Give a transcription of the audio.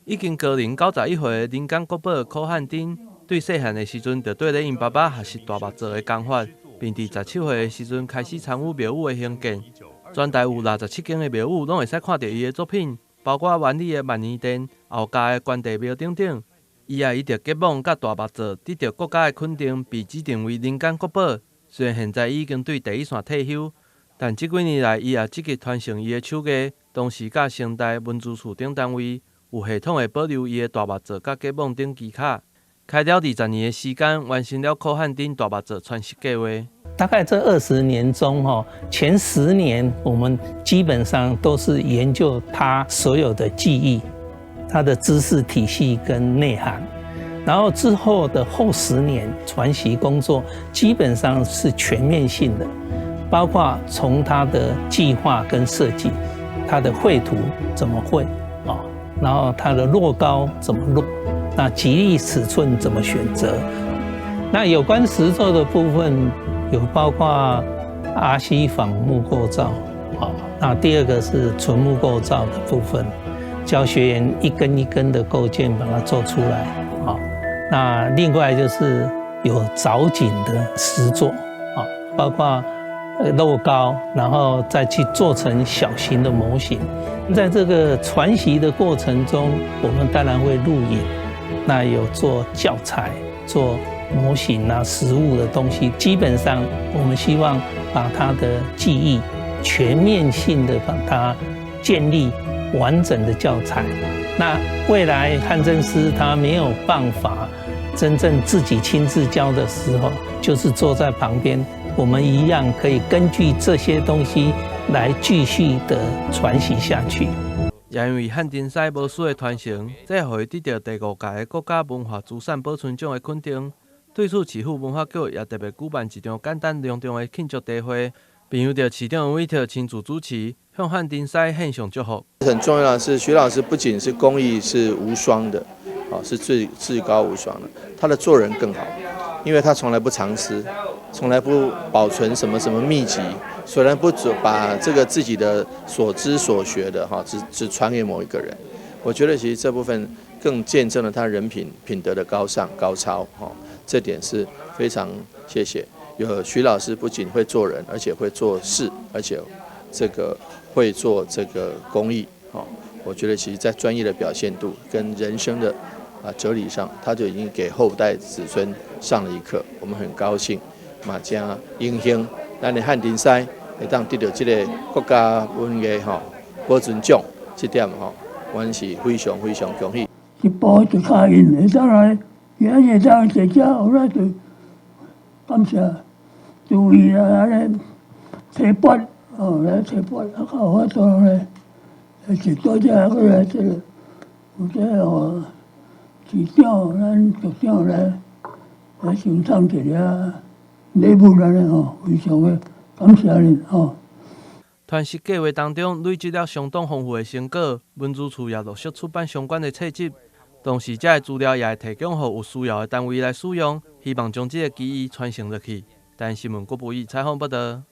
已经高龄91岁的林港国宝柯汉丁，对细汉的时阵就对咧因爸爸学习大目做的工法，并伫17岁的时阵开始参与庙宇的兴建。全台有67间的庙宇，拢会使看到伊的作品，包括万里的万年殿、后家的关帝庙等等。伊也以着结网甲大目做，得到国家的肯定，被指定为林港国宝。虽然现在已经对第一线退休，但这几年来，伊也积极传承伊的手艺，同时甲城大文资处等单位有系统的保留伊的大目做甲结网等技巧，开了20年的时间，完成了柯汉丁大目做传习计划。大概这20年中，前10年我们基本上都是研究他所有的技艺、他的知识体系跟内涵。然后之后的后10年传习工作基本上是全面性的，包括从他的计划跟设计，他的绘图怎么绘啊，然后他的落高怎么落，那吉利尺寸怎么选择。那有关实作的部分有包括RC仿木构造啊，那第二个是纯木构造的部分，教学员一根一根的构件把它做出来啊。那另外就是有藻井的实作啊，包括镂高，然后再去做成小型的模型。在这个传习的过程中，我们当然会录影，那有做教材、做模型啊、实物的东西。基本上，我们希望把他的技艺全面性的把它建立完整的教材。那未来汉正师他没有办法真正自己亲自教的时候，就是坐在旁边，我们一样可以根据这些东西来继续的传习下去。也因为汉丁赛魔术的传承，这互伊得到第5届的国家文化资产保存奖的肯定。对此，市府文化局也特别举办一场简单隆重的庆祝茶会，并由着市长杨伟特亲自主持，向汉丁赛献上祝福。很重要的是，徐老师不仅是工艺是无双的，是至高无双的，他的做人更好，因为他从来不藏私，从来不保存什么秘籍，虽然不把这个自己的所知所学的只传给某一个人。我觉得其实这部分更见证了他人品德的高尚高超，这点是非常谢谢。有徐老师不仅会做人，而且会做事，而且这个会做这个公益，我觉得其实在专业的表现度跟人生的哲理上，他就已经给后代子孙上了一课。我们很高兴，嘛加英兴，咱的汉丁赛会当得到这个国家文艺保存奖，这点我是非常非常恭喜。一步就卡因会当来，也会当在遮，后来就感谢诸位安尼提拔，来提拔，靠我做来，是多谢个来这个，有这个市长、咱局长来欣赏一下礼物来非常的感谢恁传习计划当中累积了相当丰富的成果，文资处也陆续出版相关的册籍，同时这些资料也会提供给有需要的单位来使用，希望将这个技艺传承落去。但新闻郭博义采访报道。